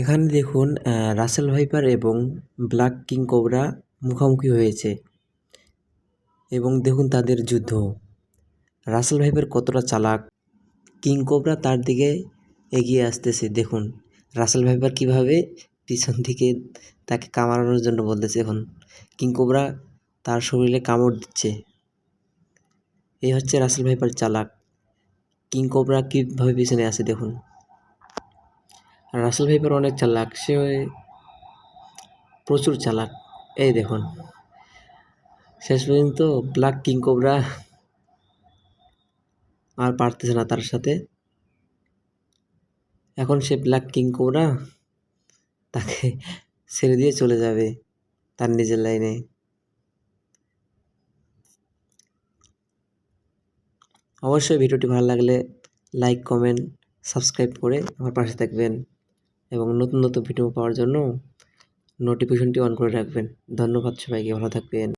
এখানে দেখুন Russell viper এবং ব্ল্যাক কিং কোবরা মুখোমুখি হয়েছে এবং দেখুন তাদের যুদ্ধ। রাসেল ভাইপার কতটা চালাক, কিং কোবরা তার দিকে এগিয়ে আসতেছে। দেখুন রাসেল ভাইপার কিভাবে পিছন থেকে তাকে কামড়ানোর জন্য বলতেছে। এখন কিং কোবরা তার শরীরে কামড় দিচ্ছে। এই হচ্ছে রাসেল ভাইপার চালাক। কিং কোবরা কীভাবে পিছনে আসে দেখুন। আর রাসেল ভাইপার অনেক চালাক, সে প্রচুর চালাক। এই দেখুন শেষ পর্যন্ত ব্ল্যাক কিং কোবরা আর পারতেছে না তার সাথে। এখন সে ব্ল্যাক কিং কোবরা তাকে ছেড়ে দিয়ে চলে যাবে তার নিজের লাইনে। অবশ্যই ভিডিওটি ভালো লাগলে লাইক, কমেন্ট, সাবস্ক্রাইব করে আমার পাশে থাকবেন এবং নতুন নতুন ভিডিও পাওয়ার জন্য নোটিফিকেশনটি অন করে রাখবেন। ধন্যবাদ সবাইকে, ভালো থাকবেন।